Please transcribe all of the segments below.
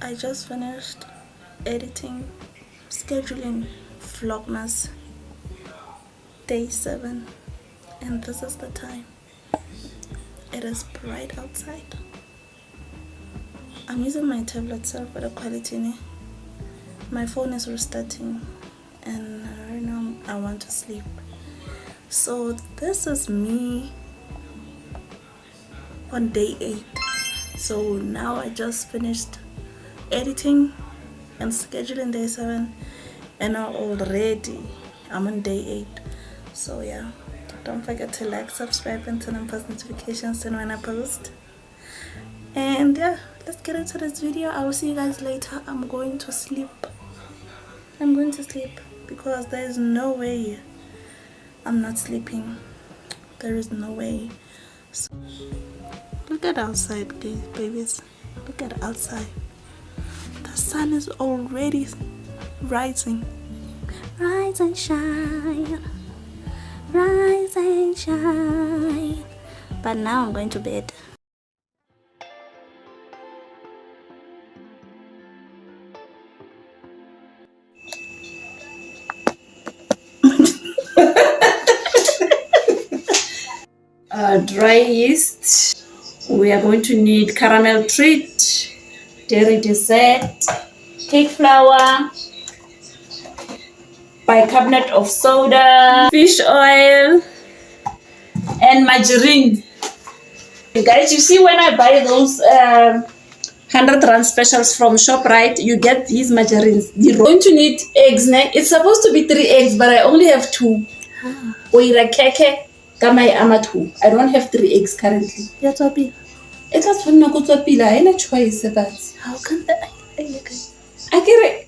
I just finished editing, scheduling Vlogmas Day 7, and this is the time. It is bright outside. I'm using my tablet for the quality. My phone is restarting and right now I want to sleep. So this is me on day 8. So now I just finished editing and scheduling day 7, and now already I'm on day 8. So yeah, don't forget to like, subscribe, and turn on post notifications to know when I post. And yeah, let's get into this video. I will see you guys later. I'm going to sleep because there is no way I'm not sleeping. There is no way. So, look at outside, guys, babies. Look at outside. The sun is already rising. Rise and shine. Rise and shine. But now I'm going to bed. Dry yeast. We are going to need caramel treat, dairy dessert, cake flour, bicarbonate of soda, fish oil, and margarine. Guys, you see when I buy those 100 rand specials from ShopRite, you get these margarines. You're going to need eggs. It's supposed to be 3 eggs, but I only have 2. Oira keke. I don't have 3 eggs currently. That's what be. It's not fun to go to a pila. I have a choice, but How can that? I get it.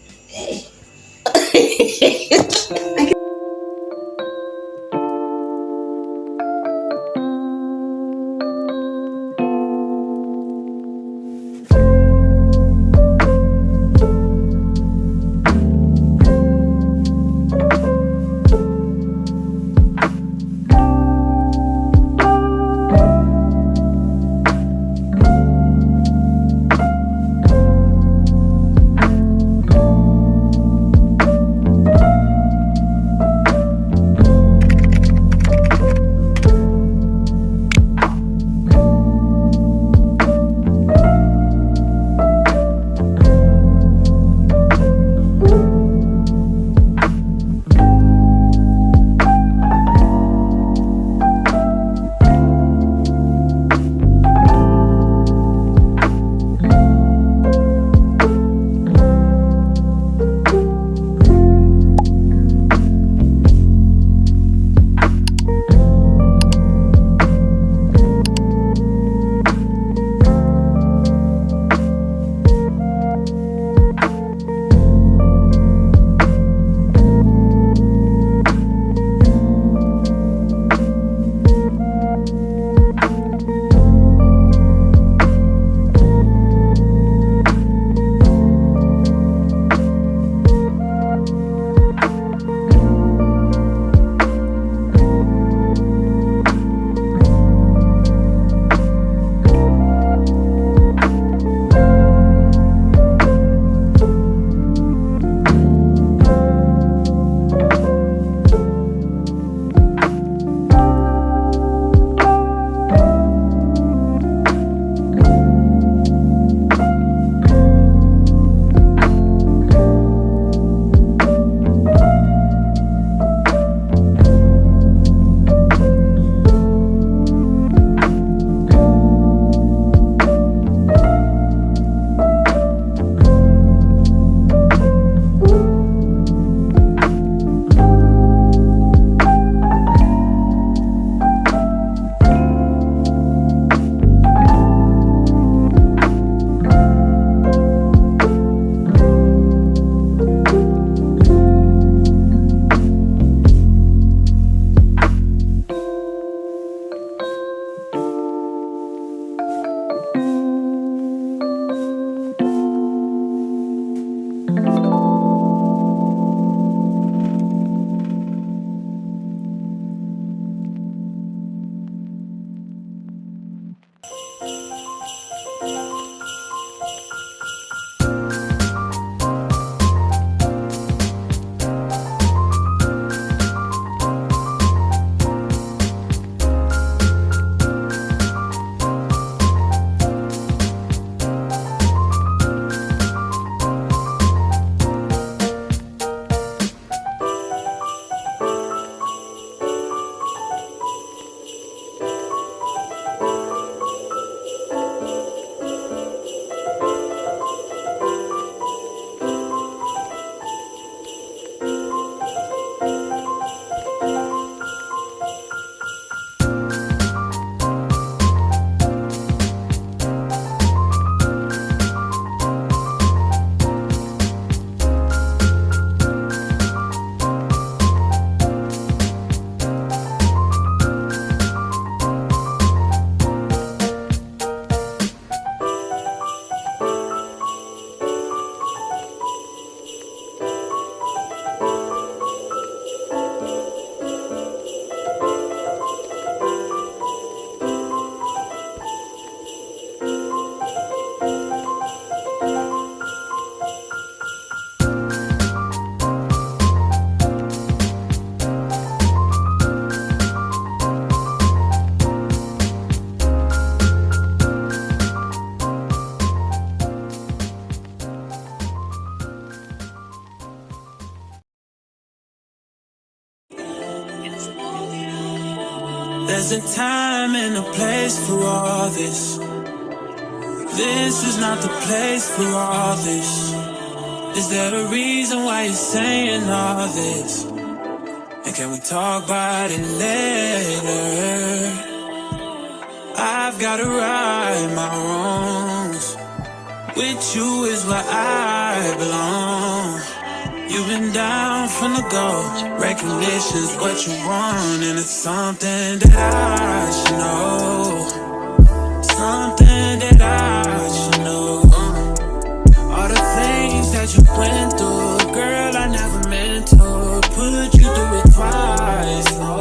There's a time and a place for all this. This is not the place for all this. Is there a reason why you're saying all this? And can we talk about it later? I've gotta right my wrongs. With you is where I belong. You've been down from the go. Recognition's what you want, and it's something that I should know. Something that I should know. All the things that you went through, girl, I never meant to put you through it twice, no.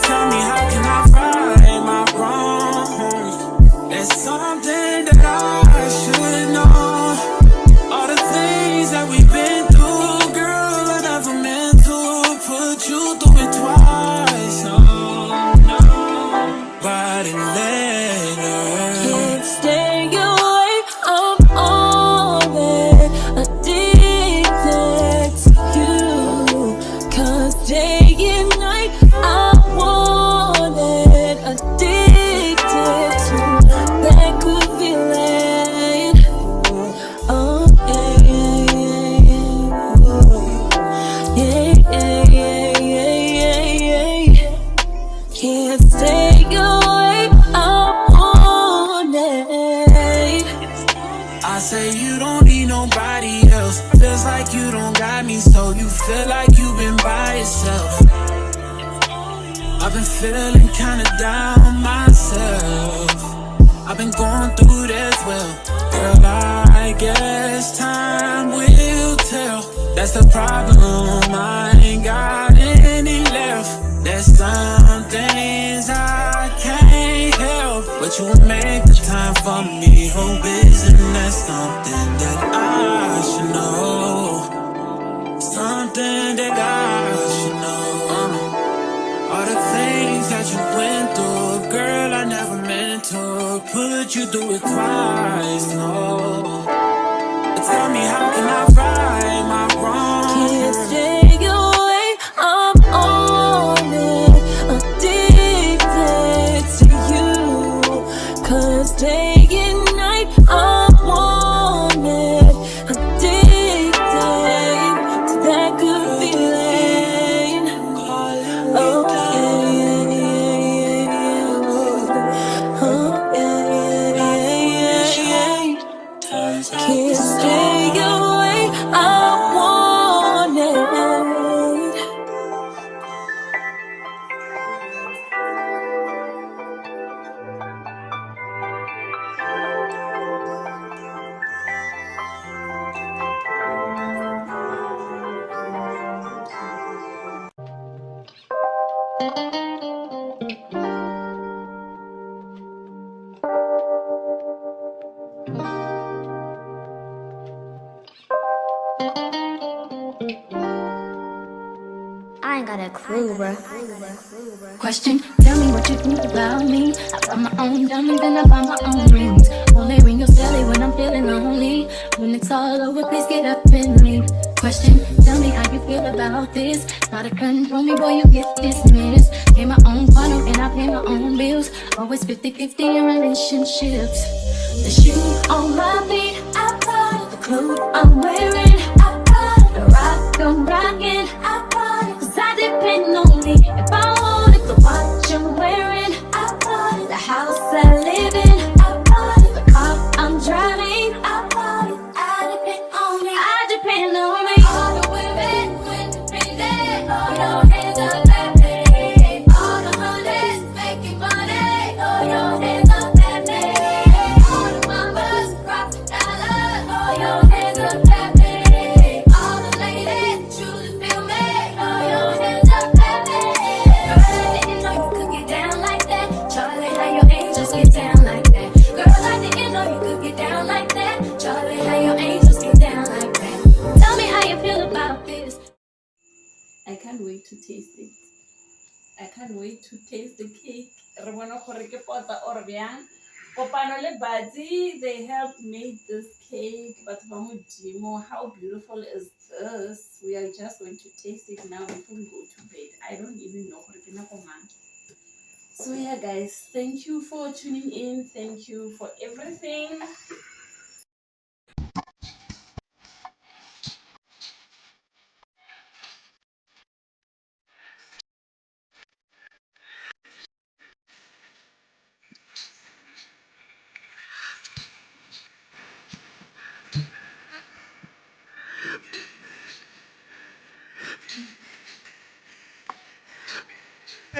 Tell me, how can I right my wrongs? There's something that I should know. All the things that we've been through, girl, I never meant to put you through it twice, no, no. But it later. Can't stay away, I'm on it. Addicted to you. 'Cause day and night I want it. Addicted to that good feeling. Oh yeah, yeah, yeah, yeah, yeah, yeah. Can't stay away, I want it. I say you don't need nobody else. Feels like you don't got me, so you feel like you've been by yourself. I've been feeling kinda down myself. I've been going through this well. Girl, I guess time will tell. That's the problem, I ain't got any left. There's some things I can't help, but you will make the time for me. Hope isn't that something that I should know? Something that I should know. All the things that you went through, girl, I never meant to put you through it twice, no. Tell me, how can I right my wrongs? Can't stay away, I'm on it. Addicted to you. 'Cause day and night I want it. Addicted to that good feeling. Oh yeah, yeah, yeah. Oh yeah, yeah, yeah, yeah. Can't stay away, I want it. I ain't got a clue, bruh. Question, tell me what you think about me. I buy my own diamonds and I buy my own rings. Only ring your celly when I'm feeling lonely. When it's all over, please get up and leave. Question, tell me how you feel about this. Try to control me, boy, you get dismissed. Pay my own condo and I pay my own bills. Always 50-50 in relationships. The shoe on my feet, I bought it. The clothes I'm wearing, I bought it. The rock I'm rocking, I bought it. 'Cause I depend on me. If I wanted the watch I'm wearing, I bought it. The house I live in, I bought it. The car I'm driving, I bought it. I depend on me. I depend on me. All the women, independent, all your hands up, baby. All the honeys making money, all your hands up, baby. All the mamas rockin' dollars, all your hands up, baby. All the ladies truly feel me, all your hands up, baby. Girl, I didn't know you could get down like that. Charlie, how your angels get down like that. Girl, I didn't know you could get down like that. Charlie, how your angels get down like that. Tell me how you feel about this. I can't wait to taste it. I can't wait to taste the cake. Re bona gore ke pota or byang. Kopano le Batsi, they helped make this cake. But Modimo, how beautiful is this? We are just going to taste it now before we go to bed. I don't even know gore ke nako mang. So yeah guys, thank you for tuning in, thank you for everything.